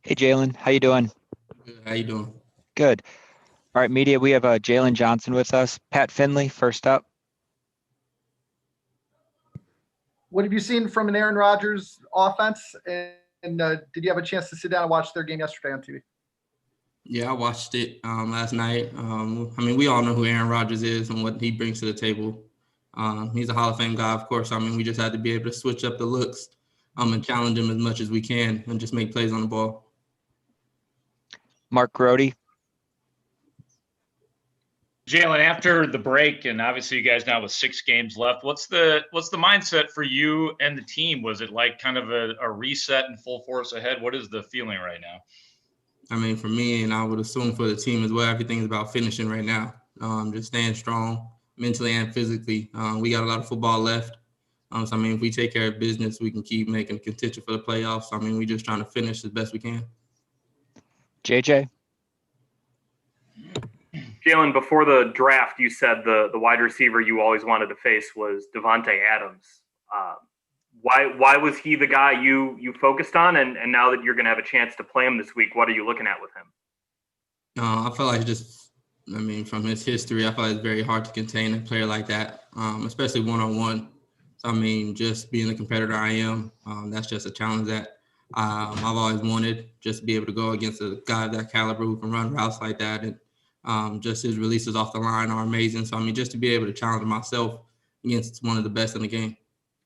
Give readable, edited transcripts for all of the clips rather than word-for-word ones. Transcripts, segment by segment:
Hey, Jalen, how you doing? Good. How you doing? Good. All right, media, we have Jalen Johnson with us. Pat Finley, first up. What have you seen from an Aaron Rodgers offense? And did you have a chance to sit down and watch their game yesterday on TV? Yeah, I watched it last night. We all know who Aaron Rodgers is and what he brings to the table. He's a Hall of Fame guy, of course. We just had to be able to switch up the looks and challenge him as much as we can and just make plays on the ball. Mark Grody. Jalen, after the break, and obviously you guys now with 6 games left, what's the mindset for you and the team? Was it like kind of a reset and full force ahead? What is the feeling right now? For me, and I would assume for the team as well, everything is about finishing right now. Just staying strong mentally and physically. We got a lot of football left. If we take care of business, we can keep making contention for the playoffs. We're just trying to finish as best we can. JJ. Jalen, before the draft, you said the wide receiver you always wanted to face was Davante Adams. Why was he the guy you focused on? And now that you're going to have a chance to play him this week, what are you looking at with him? I feel like from his history, I feel like it's very hard to contain a player like that, especially one-on-one. So, just being the competitor I am, that's just a challenge that I've always wanted, just to be able to go against a guy of that caliber who can run routes like that. And just his releases off the line are amazing. So, just to be able to challenge myself against one of the best in the game.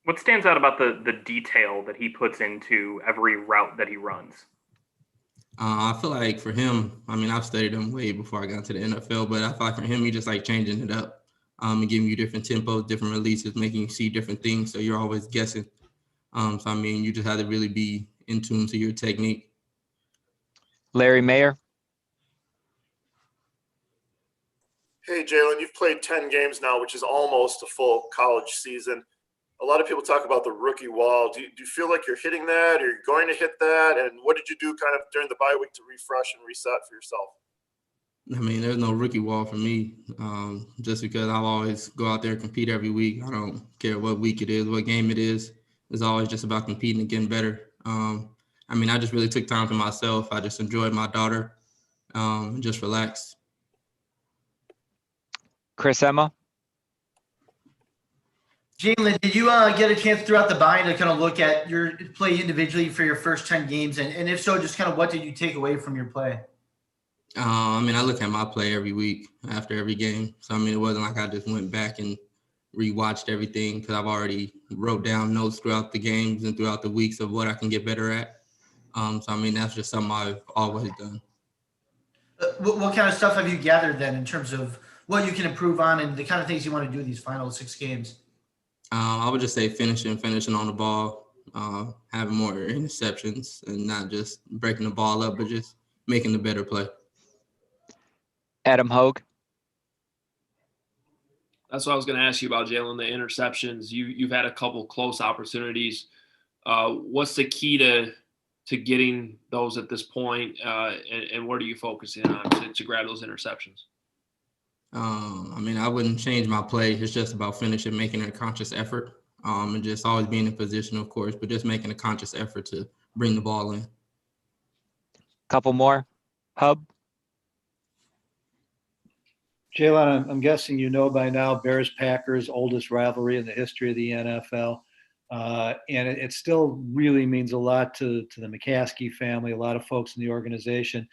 What stands out about the detail that he puts into every route that he runs? I feel like for him, I've studied him way before I got into the NFL, but I feel like for him, he just like changing it up and giving you different tempos, different releases, making you see different things. So you're always guessing. You just have to really be in tune to your technique. Larry Mayer. Hey, Jalen, you've played 10 games now, which is almost a full college season. A lot of people talk about the rookie wall. Do you feel like you're hitting that, or you're going to hit that? And what did you do kind of during the bye week to refresh and reset for yourself? There's no rookie wall for me, just because I'll always go out there and compete every week. I don't care what week it is, what game it is. It's always just about competing and getting better. I just really took time for myself. I just enjoyed my daughter and just relaxed. Chris Emma. Jalen, did you get a chance throughout the bye to kind of look at your play individually for your first 10 games? And if so, just kind of what did you take away from your play? I look at my play every week after every game. So, it wasn't like I just went back and rewatched everything, because I've already wrote down notes throughout the games and throughout the weeks of what I can get better at. That's just something I've always done. What kind of stuff have you gathered then in terms of what you can improve on and the kind of things you want to do these final 6 games? I would just say finishing on the ball, having more interceptions, and not just breaking the ball up, but just making the better play. Adam Hogue. That's what I was going to ask you about, Jalen, the interceptions. You've had a couple close opportunities. What's the key to getting those at this point, and what are you focusing on to grab those interceptions? I wouldn't change my play. It's just about finishing, making a conscious effort, and just always being in position, of course, but just making a conscious effort to bring the ball in. Couple more. Hub. Jalen, I'm guessing you know by now Bears-Packers, oldest rivalry in the history of the NFL. And it still really means a lot to the McCaskey family, a lot of folks in the organization.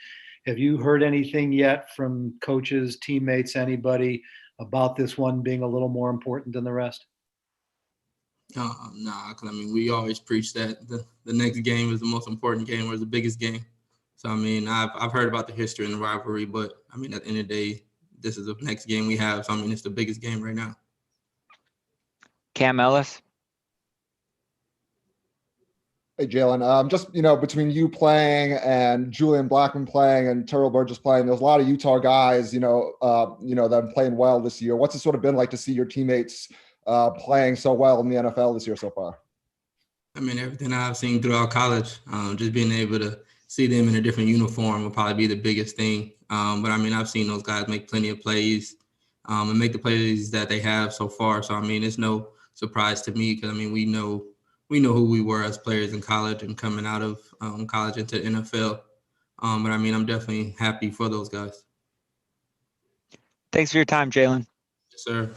Have you heard anything yet from coaches, teammates, anybody about this one being a little more important than the rest? Nah, because we always preach that the next game is the most important game or the biggest game. So I've heard about the history and the rivalry, but at the end of the day, this is the next game we have. So it's the biggest game right now. Cam Ellis. Hey, Jalen, just, between you playing and Julian Blackmon playing and Terrell Burgess playing, there's a lot of Utah guys, that are playing well this year. What's it sort of been like to see your teammates playing so well in the NFL this year so far? Everything I've seen throughout college, just being able to see them in a different uniform will probably be the biggest thing. But I've seen those guys make plenty of plays and make the plays that they have so far. So, it's no surprise to me, because, we know who we were as players in college and coming out of college into the NFL. But I mean, I'm definitely happy for those guys. Thanks for your time, Jalen. Yes, sir.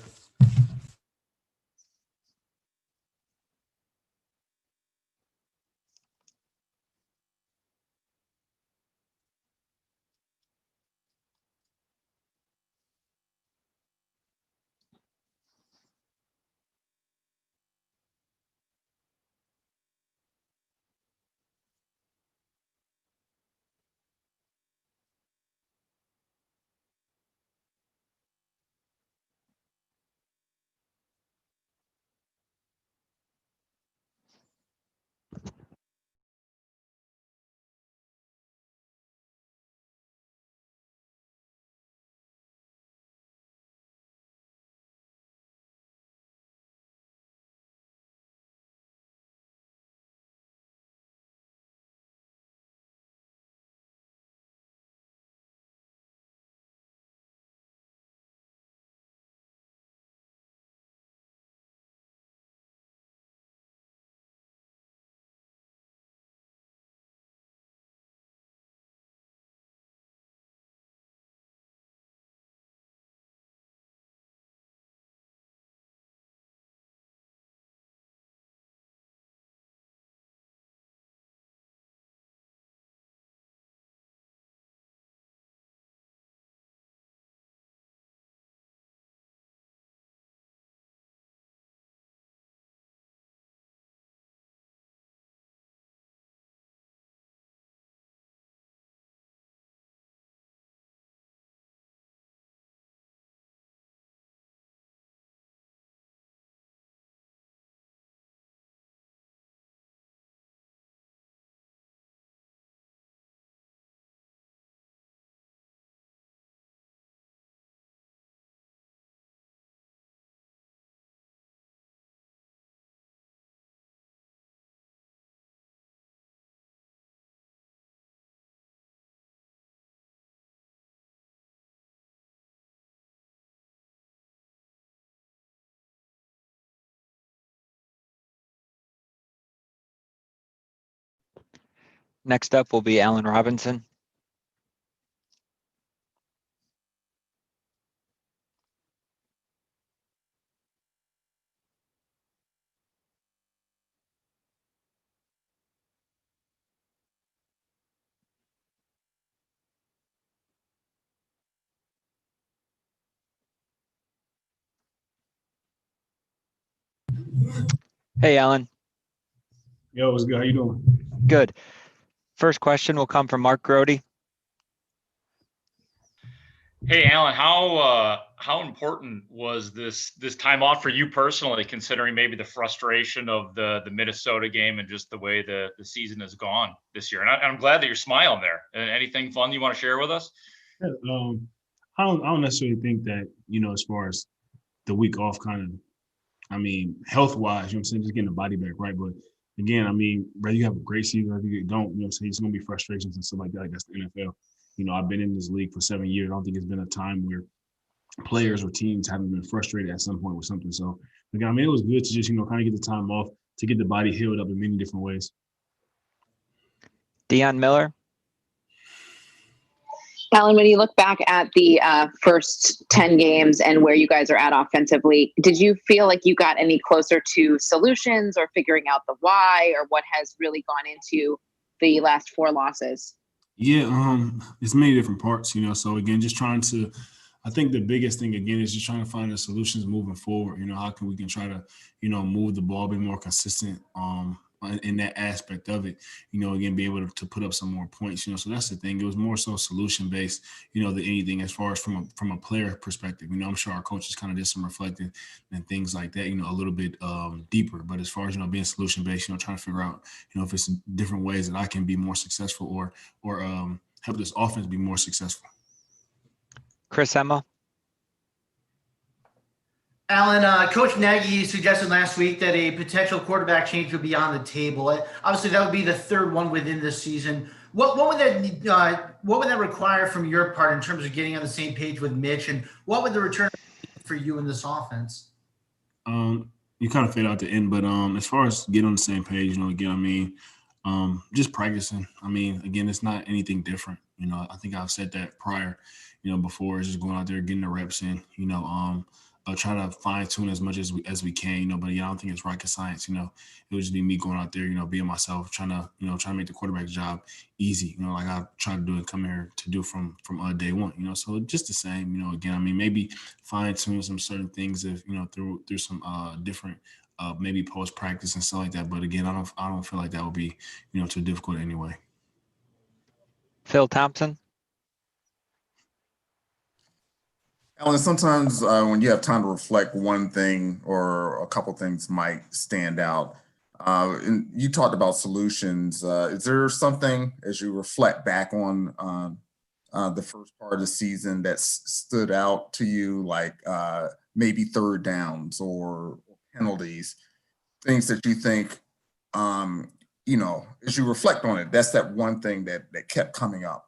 Next up will be Allen Robinson. Hey, Allen. Yo, what's good? How you doing? Good. First question will come from Mark Grody. Hey, Alan, how important was this time off for you personally, considering maybe the frustration of the Minnesota game and just the way the season has gone this year? And I'm glad that you're smiling there. Anything fun you want to share with us? Yeah, I don't necessarily think that, as far as the week off kind of, I mean, health-wise, you know what I'm saying, just getting the body back, right? But again, I mean, whether you have a great season or if you don't, what I'm saying, it's going to be frustrations and stuff like that. Like that's the NFL. I've been in this league for 7 years. I don't think it's been a time where players or teams haven't been frustrated at some point with something. So, again, I mean, it was good to just, kind of get the time off to get the body healed up in many different ways. Deion Miller. Alan, when you look back at the first 10 games and where you guys are at offensively, did you feel like you got any closer to solutions or figuring out the why, or what has really gone into the last 4 losses? Yeah, it's many different parts, So again, just trying to, I think the biggest thing again is just trying to find the solutions moving forward. How can we try to, move the ball, be more consistent in that aspect of it. Again, be able to put up some more points. So that's the thing. It was more so solution based, than anything as far as from a player perspective. I'm sure our coaches kind of did some reflecting and things like that. A little bit deeper. But as far as being solution based, trying to figure out if it's different ways that I can be more successful or help this offense be more successful. Chris Emma. Alan, Coach Nagy suggested last week that a potential quarterback change would be on the table. Obviously, that would be the 3rd one within this season. What would that require from your part in terms of getting on the same page with Mitch, and what would the return be for you in this offense? You kind of fade out the end, but as far as getting on the same page, again, I mean, just practicing. I mean, again, it's not anything different. You know, I think I've said that prior, you know, before. It's just going out there, getting the reps in, you know, trying to fine tune as much as we can, you know, but yeah, I don't think it's rocket science, you know. It would just be me going out there, you know, being myself, trying to make the quarterback's job easy, you know, like I tried to do and come here to do from day one, you know. So just the same, you know, again, I mean, maybe fine tune some certain things if, you know, through some different maybe post practice and stuff like that. But again, I don't feel like that would be, you know, too difficult anyway. Phil Thompson. Alan, sometimes when you have time to reflect, one thing or a couple things might stand out. And you talked about solutions. Is there something, as you reflect back on the first part of the season, that stood out to you, like maybe third downs or penalties, things that you think, you know, as you reflect on it, that's that one thing that kept coming up?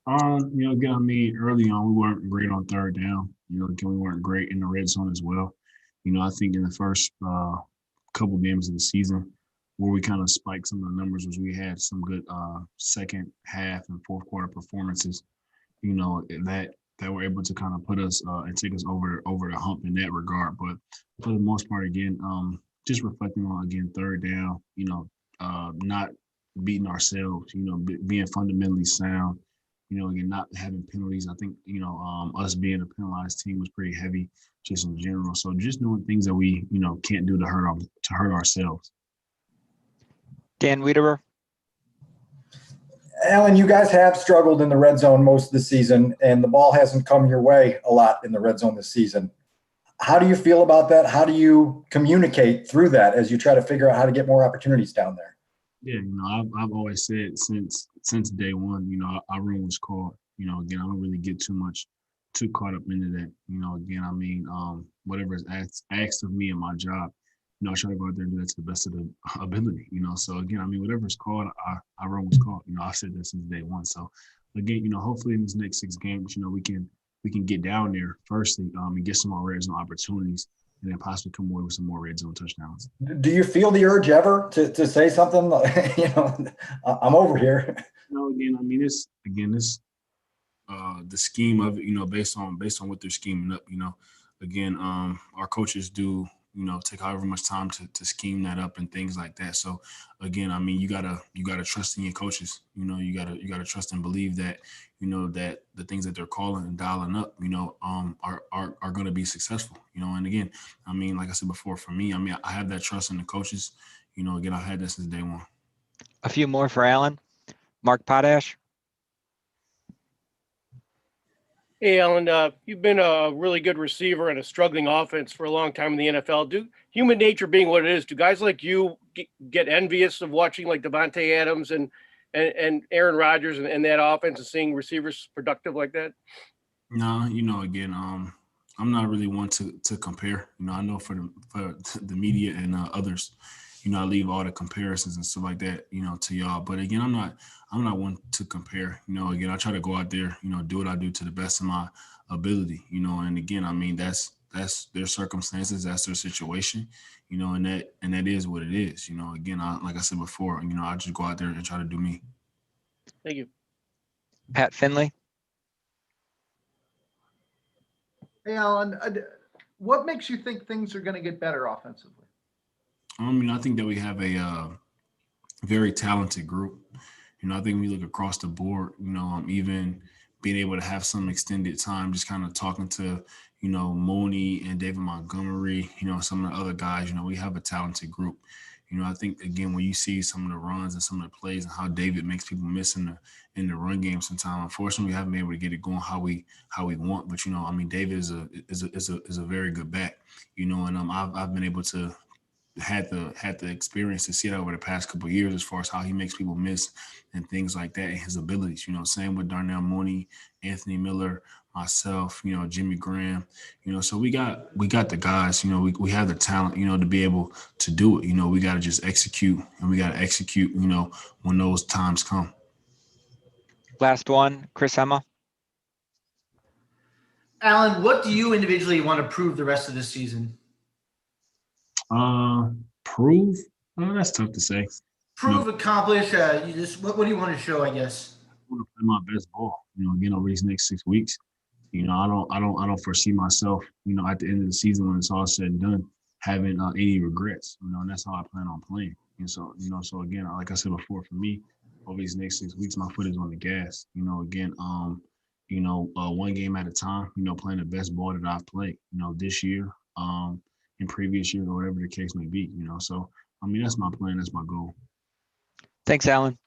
You know, again, I mean, early on, we weren't great on third down. You know, again, we weren't great in the red zone as well. You know, I think in the first couple games of the season, where we kind of spiked some of the numbers was we had some good second half and fourth quarter performances, you know, that were able to kind of put us and take us over the hump in that regard. But for the most part, again, just reflecting on, again, third down, you know, not beating ourselves, you know, being fundamentally sound. You know, again, not having penalties. I think, you know, us being a penalized team was pretty heavy just in general. So just doing things that we, you know, can't do to hurt ourselves. Dan Wiederer. Alan, you guys have struggled in the red zone most of the season, and the ball hasn't come your way a lot in the red zone this season. How do you feel about that? How do you communicate through that as you try to figure out how to get more opportunities down there? Yeah, you know, I've always said since day one, you know, our room was called. You know, again, I don't really get too caught up into that. You know, again, I mean, whatever is asked of me in my job, you know, I try to go out there and do that to the best of the ability. You know, so again, I mean, whatever is called, our room was called. You know, I've said that since day one. So again, you know, hopefully in these next 6 games, you know, we can get down there firstly and get some more red zone opportunities, and then possibly come away with some more red zone touchdowns. Do you feel the urge ever to say something like, you know, I'm over here? No, again, I mean, this the scheme of it, you know, based on what they're scheming up, you know, again, our coaches do, you know, take however much time to scheme that up and things like that. So again, I mean, you gotta trust in your coaches. You know, you gotta trust and believe that, you know, that the things that they're calling and dialing up, you know, are going to be successful. You know, and again, I mean, like I said before, for me, I mean, I have that trust in the coaches. You know, again, I've had that since day one. A few more for Alan. Mark Potash. Hey, Alan, you've been a really good receiver and a struggling offense for a long time in the NFL. Human nature being what it is, do guys like you get envious of watching like Davante Adams and Aaron Rodgers and that offense and seeing receivers productive like that? No, you know, again, I'm not really one to compare. You know, I know for the media and others, you know, I leave all the comparisons and stuff like that, you know, to y'all. But again, I'm not one to compare. You know, again, I try to go out there, you know, do what I do to the best of my ability, you know. And again, I mean, that's their circumstances, that's their situation, you know, and that is what it is. You know, again, like I said before, you know, I just go out there and try to do me. Thank you. Pat Finley. Hey, Alan, what makes you think things are going to get better offensively? I mean, I think that we have a very talented group. You know, I think we look across the board, you know, even being able to have some extended time, just kind of talking to, you know, Mooney and David Montgomery, you know, some of the other guys, you know, we have a talented group. You know, I think, again, when you see some of the runs and some of the plays and how David makes people miss in the run game sometimes, unfortunately, we haven't been able to get it going how we want. But, you know, I mean, David is a very good back, you know, and I've been able to had the experience to see that over the past couple of years as far as how he makes people miss and things like that and his abilities. You know, same with Darnell Mooney, Anthony Miller, myself, you know, Jimmy Graham, you know, so we got the guys, you know, we have the talent, you know, to be able to do it. You know, we got to just execute, and we got to execute, you know, when those times come. Last one, Chris Emma. Alan, what do you individually want to prove the rest of this season? Prove? Well, that's tough to say. prove, accomplish? You just what do you want to show? I guess. I want to play my best ball. Again over these next 6 weeks. I don't foresee myself, at the end of the season when it's all said and done, having any regrets. And that's how I plan on playing. And so, so again, like I said before, for me, over these next 6 weeks, my foot is on the gas. Again, one game at a time. Playing the best ball that I've played. This year, in previous years, or whatever the case may be. So that's my plan. That's my goal. Thanks, Alan.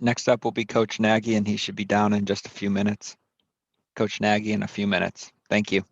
Next up will be Coach Nagy, and he should be down in just a few minutes. Coach Nagy in a few minutes. Thank you.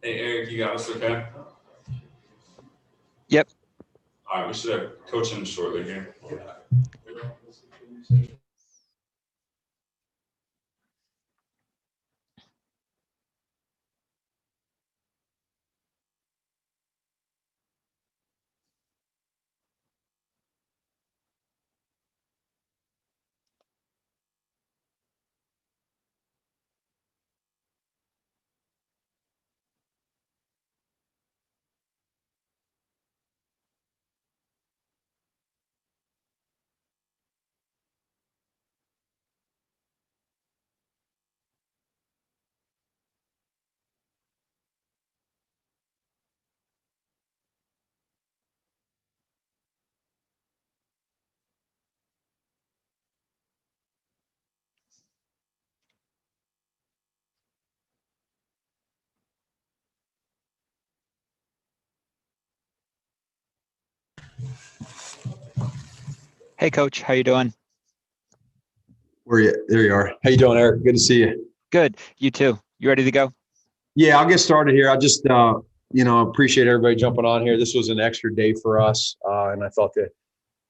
Hey, Eric, you got us okay? Yep. All right, we should have coaching shortly here. Hey, Coach. How you doing? There you are. How you doing, Eric? Good to see you. Good. You too. You ready to go? Yeah, I'll get started here. I just, appreciate everybody jumping on here. This was an extra day for us, and I thought that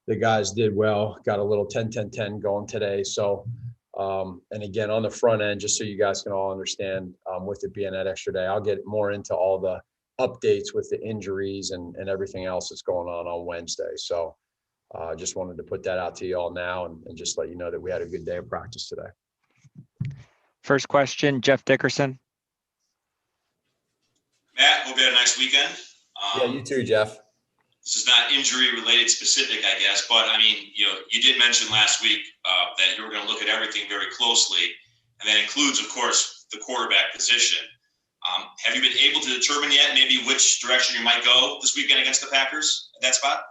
the guys did well. Got a little 10-10-10 going today. So, and again, on the front end, just so you guys can all understand, with it being that extra day, I'll get more into all the updates with the injuries and everything else that's going on Wednesday. So, just wanted to put that out to you all now and just let you know that we had a good day of practice today. First question, Jeff Dickerson. Matt, hope you had a nice weekend. Yeah, you too, Jeff. This is not injury related specific, I guess, but I mean, you did mention last week that you were going to look at everything very closely, and that includes, of course, the quarterback position. Have you been able to determine yet maybe which direction you might go this weekend against the Packers at that spot?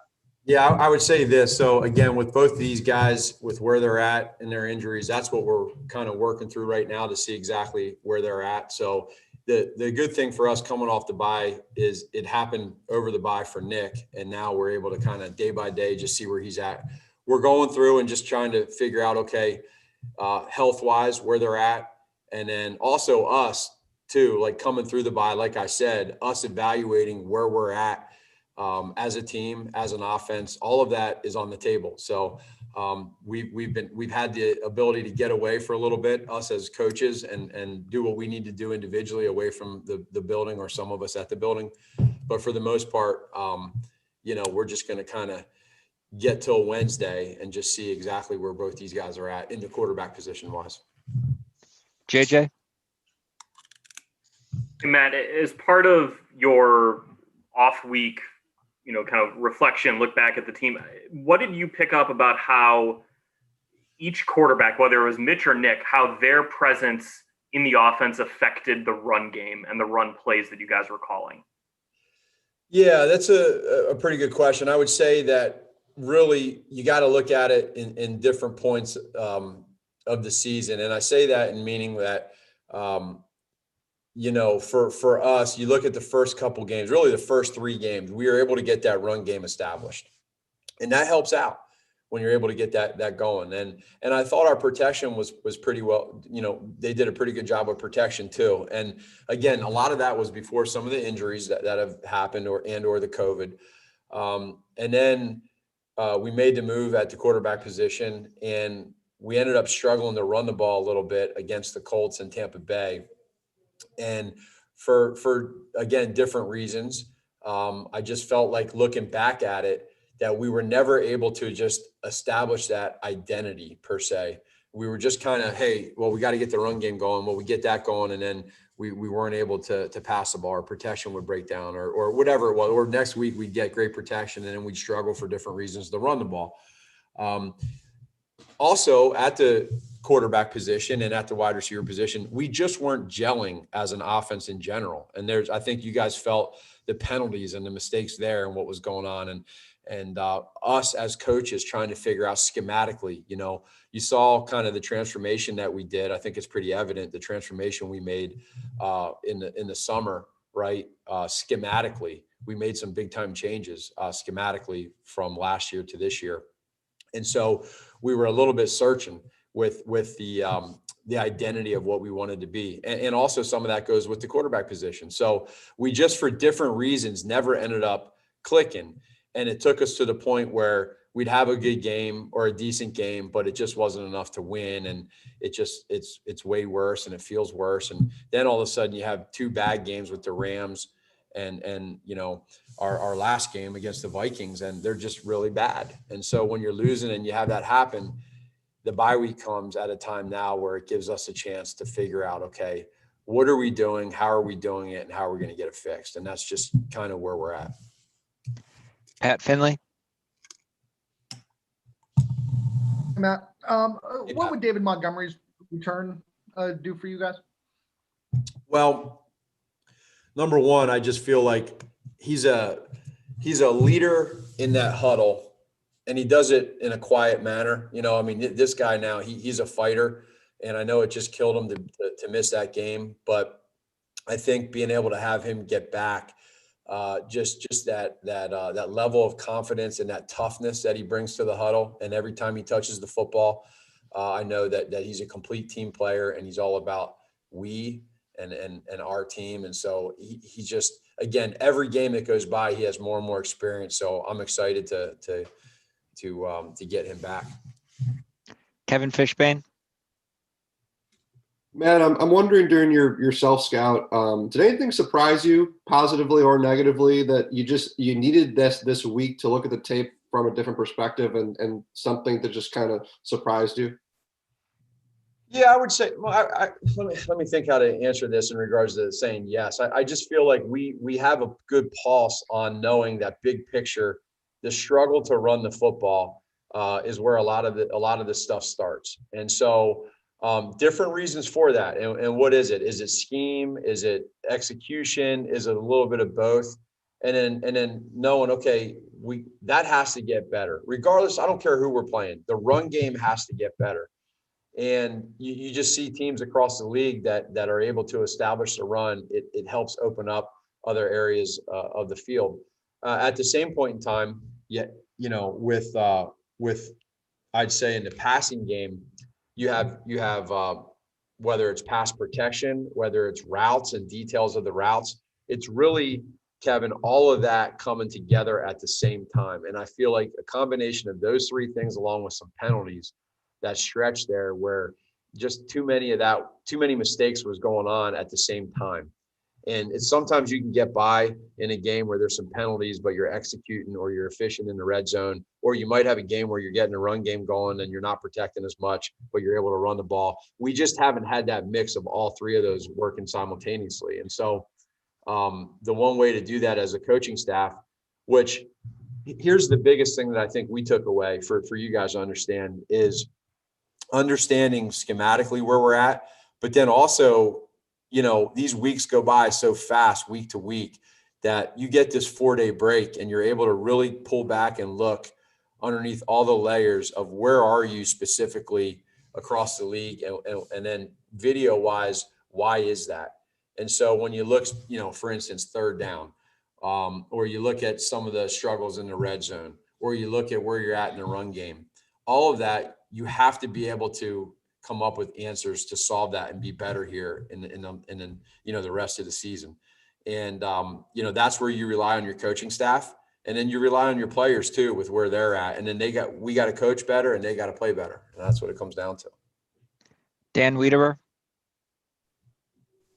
Yeah, I would say this. So again, with both of these guys, with where they're at and their injuries, that's what we're kind of working through right now to see exactly where they're at. So the good thing for us coming off the bye is it happened over the bye for Nick, and now we're able to kind of day by day just see where he's at. We're going through and just trying to figure out, okay, health-wise, where they're at, and then also us too, like coming through the bye, like I said, us evaluating where we're at. As a team, as an offense, all of that is on the table. So we've had the ability to get away for a little bit, us as coaches, and do what we need to do individually away from the building, or some of us at the building. But for the most part, we're just going to kind of get till Wednesday and just see exactly where both these guys are at in the quarterback position wise. JJ? Matt, as part of your off week, kind of reflection, look back at the team, what did you pick up about how each quarterback, whether it was Mitch or Nick, how their presence in the offense affected the run game and the run plays that you guys were calling? Yeah, that's a pretty good question. I would say that really you got to look at it in different points of the season. And I say that in meaning that, for us, you look at the first couple games, really the first 3 games, we were able to get that run game established. And that helps out when you're able to get that going. And I thought our protection was pretty well, they did a pretty good job of protection too. And again, a lot of that was before some of the injuries that have happened or the COVID. And then we made the move at the quarterback position, and we ended up struggling to run the ball a little bit against the Colts in Tampa Bay. And for again, different reasons, I just felt like looking back at it, that we were never able to just establish that identity per se. We were just kind of, hey, well, we got to get the run game going. Well, we get that going, and then we weren't able to pass the ball, or protection would break down, or whatever it was. Or next week we'd get great protection, and then we'd struggle for different reasons to run the ball. Also, at the quarterback position and at the wide receiver position, we just weren't gelling as an offense in general. And I think you guys felt the penalties and the mistakes there and what was going on. And us as coaches trying to figure out schematically, you saw kind of the transformation that we did. I think it's pretty evident the transformation we made in the summer, right? Schematically, we made some big time changes schematically from last year to this year. And so we were a little bit searching with the identity of what we wanted to be. And also some of that goes with the quarterback position. So we just, for different reasons, never ended up clicking. And it took us to the point where we'd have a good game or a decent game, but it just wasn't enough to win. And it's way worse and it feels worse. And then all of a sudden you have 2 bad games with the Rams and you know, our last game against the Vikings, and they're just really bad. And so when you're losing and you have that happen, the bye week comes at a time now where it gives us a chance to figure out, okay, what are we doing? How are we doing it? And how are we going to get it fixed? And that's just kind of where we're at. Pat Finley. Matt, what would David Montgomery's return do for you guys? Well, number one, I just feel like he's a leader in that huddle, and he does it in a quiet manner. You know, I mean, this guy now, he's a fighter, and I know it just killed him to miss that game. But I think being able to have him get back, just that level of confidence and that toughness that he brings to the huddle, and every time he touches the football, I know that he's a complete team player, and he's all about we and our team. And so he just, again, every game that goes by, he has more and more experience. So I'm excited to get him back. Kevin Fishbane. Matt, I'm wondering during your self scout, did anything surprise you positively or negatively that you needed this week to look at the tape from a different perspective and something that just kind of surprised you? Yeah, I would say, well, let me think how to answer this in regards to saying yes. I just feel like we have a good pulse on knowing that big picture. The struggle to run the football is where a lot of this stuff starts. And so different reasons for that. And what is it? Is it scheme? Is it execution? Is it a little bit of both? And then knowing, okay, that has to get better. Regardless, I don't care who we're playing. The run game has to get better. And you just see teams across the league that are able to establish the run. It helps open up other areas of the field. At the same point in time, yet, you know, with I'd say in the passing game, you have whether it's pass protection, whether it's routes and details of the routes, it's really, Kevin, all of that coming together at the same time. And I feel like a combination of those 3 things, along with some penalties, that stretch there where just too many mistakes was going on at the same time. And it's sometimes you can get by in a game where there's some penalties, but you're executing or you're efficient in the red zone, or you might have a game where you're getting a run game going and you're not protecting as much, but you're able to run the ball. We just haven't had that mix of all 3 of those working simultaneously. And so the one way to do that as a coaching staff, which here's the biggest thing that I think we took away for you guys to understand, is understanding schematically where we're at, but then also, you know, these weeks go by so fast week to week that you get this 4-day break and you're able to really pull back and look underneath all the layers of where are you specifically across the league, and then video wise, why is that? And so when you look, you know, for instance, 3rd down, or you look at some of the struggles in the red zone, or you look at where you're at in the run game, all of that, you have to be able to come up with answers to solve that and be better here in you know, the rest of the season. And you know, that's where you rely on your coaching staff, and then you rely on your players too with where they're at. And then we got to coach better and they got to play better. And that's what it comes down to. Dan Wiederer.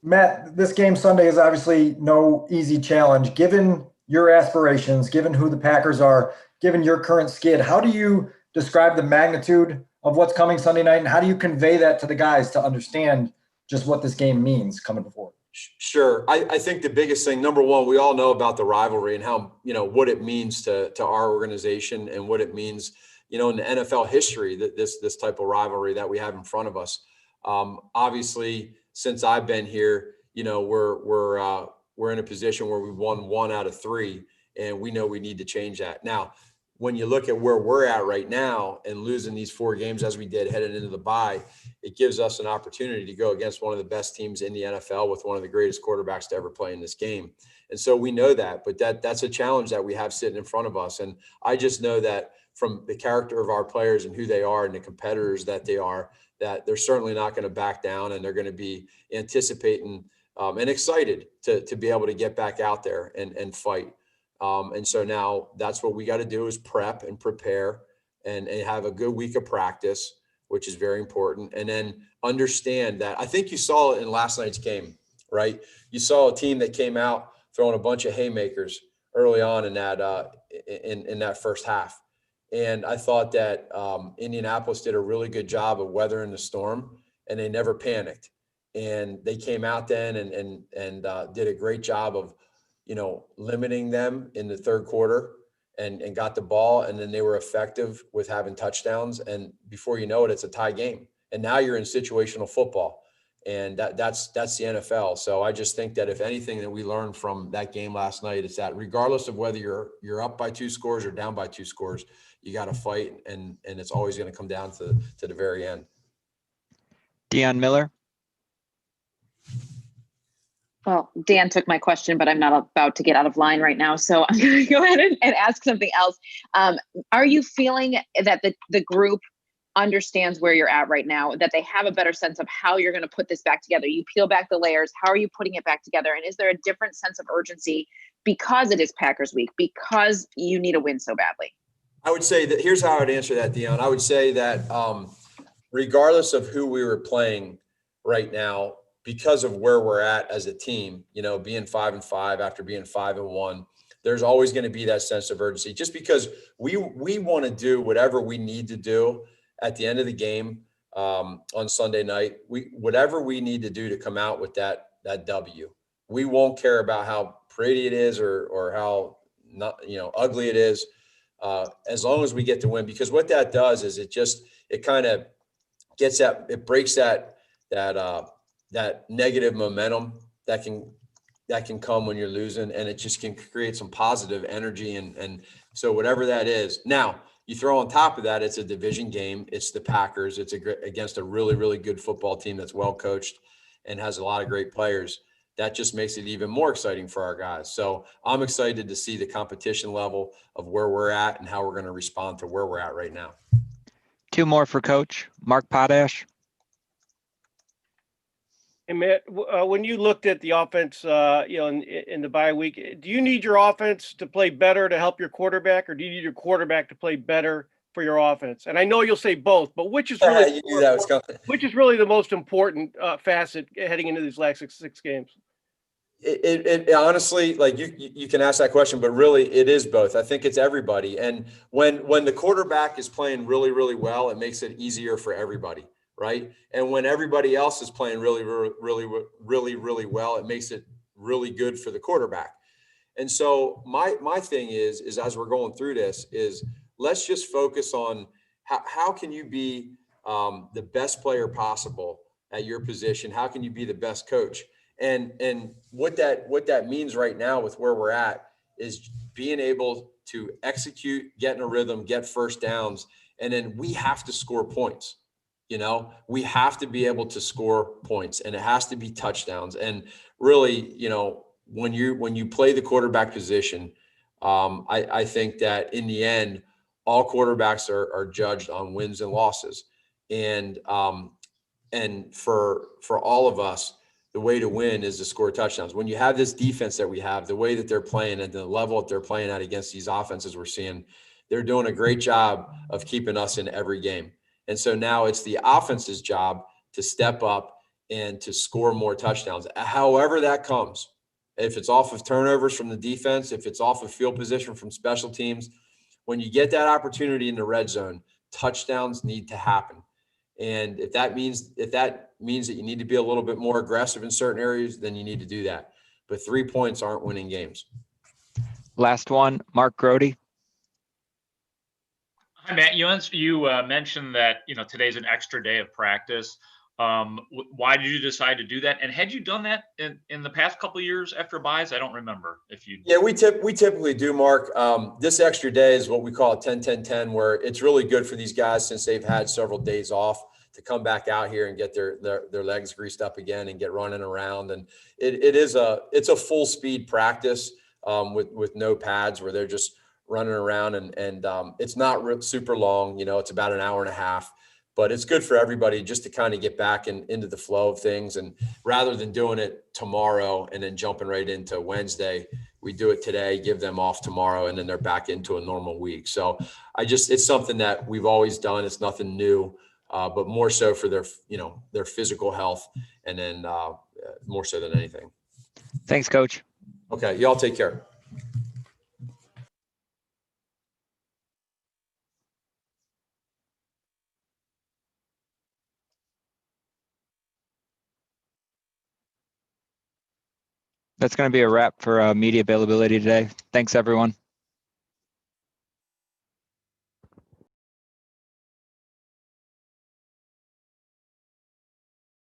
Matt, this game Sunday is obviously no easy challenge. Given your aspirations, given who the Packers are, given your current skid, how do you describe the magnitude of what's coming Sunday night, and how do you convey that to the guys to understand just what this game means coming before? Sure. I think the biggest thing, number one, we all know about the rivalry and how, you know, what it means to our organization and what it means, you know, in the NFL history, that this type of rivalry that we have in front of us. Obviously, since I've been here, you know, we're in a position where we won 1 out of 3, and we know we need to change that. Now, when you look at where we're at right now and losing these 4 games as we did heading into the bye, it gives us an opportunity to go against one of the best teams in the NFL with one of the greatest quarterbacks to ever play in this game. And so we know that, but that's a challenge that we have sitting in front of us. And I just know that from the character of our players and who they are and the competitors that they are, that they're certainly not going to back down, and they're going to be anticipating and excited to be able to get back out there and fight. And so now that's what we got to do, is prep and prepare and have a good week of practice, which is very important. And then understand that, I think you saw it in last night's game, right? You saw a team that came out throwing a bunch of haymakers early on in that in that first half. And I thought that Indianapolis did a really good job of weathering the storm, and they never panicked. And they came out then and did a great job of, limiting them in the third quarter and got the ball. And then they were effective with having touchdowns. And before you know it, it's a tie game. And now you're in situational football. And that's the NFL. So I just think that if anything that we learned from that game last night, is that regardless of whether you're up by 2 scores or down by 2 scores, you got to fight, and it's always going to come down to the very end. Deion Miller. Well, Dan took my question, but I'm not about to get out of line right now. So I'm going to go ahead and ask something else. Are you feeling that the group understands where you're at right now, that they have a better sense of how you're going to put this back together? You peel back the layers. How are you putting it back together? And is there a different sense of urgency because it is Packers week, because you need a win so badly? I would say that here's how I would answer that, Deion. I would say that regardless of who we were playing right now, because of where we're at as a team, being 5-5 after being 5-1, there's always going to be that sense of urgency, just because we want to do whatever we need to do at the end of the game on Sunday night. Whatever we need to do to come out with that W. We won't care about how pretty it is or how not ugly it is, as long as we get to win. Because what that does is it kind of gets it breaks that negative momentum that can come when you're losing, and it just can create some positive energy. And so whatever that is. Now you throw on top of that, it's a division game. It's the Packers. It's against a really, really good football team that's well coached and has a lot of great players. That just makes it even more exciting for our guys. So I'm excited to see the competition level of where we're at and how we're going to respond to where we're at right now. 2 more for Coach. Mark Potash. Hey, Matt, when you looked at the offense, in the bye week, do you need your offense to play better to help your quarterback, or do you need your quarterback to play better for your offense? And I know you'll say both, but which is really the most important facet heading into these last six games? It honestly, like you can ask that question, but really it is both. I think it's everybody. And when the quarterback is playing really, really well, it makes it easier for everybody. Right. And when everybody else is playing really, really, really, really well, it makes it really good for the quarterback. And so my thing is as we're going through this is let's just focus on how can you be the best player possible at your position? How can you be the best coach? And what that means right now with where we're at is being able to execute, get in a rhythm, get first downs, and then we have to score points. We have to be able to score points, and it has to be touchdowns. And really, when you play the quarterback position, I think that in the end, all quarterbacks are judged on wins and losses. And for all of us, the way to win is to score touchdowns. When you have this defense that we have, the way that they're playing and the level that they're playing at against these offenses we're seeing, they're doing a great job of keeping us in every game. And so now it's the offense's job to step up and to score more touchdowns, however that comes. If it's off of turnovers from the defense, if it's off of field position from special teams, when you get that opportunity in the red zone, touchdowns need to happen. And if that means that you need to be a little bit more aggressive in certain areas, then you need to do that. But 3 points aren't winning games. Last one, Mark Grody. Hi, Matt. You mentioned that today's an extra day of practice. Why did you decide to do that? And had you done that in the past couple of years after buys? I don't remember if you. Yeah, we typically do, Mark. This extra day is what we call a 10-10-10, where it's really good for these guys since they've had several days off to come back out here and get their legs greased up again and get running around. And it's a full speed practice with no pads, where they're just running around, and it's not super long. It's about an hour and a half, but it's good for everybody just to kind of get back into the flow of things. And rather than doing it tomorrow and then jumping right into Wednesday, we do it today, give them off tomorrow, and then they're back into a normal week. So it's something that we've always done. It's nothing new, but more so for their physical health, and then more so than anything. Thanks, Coach. Okay, y'all take care. That's going to be a wrap for media availability today. Thanks, everyone.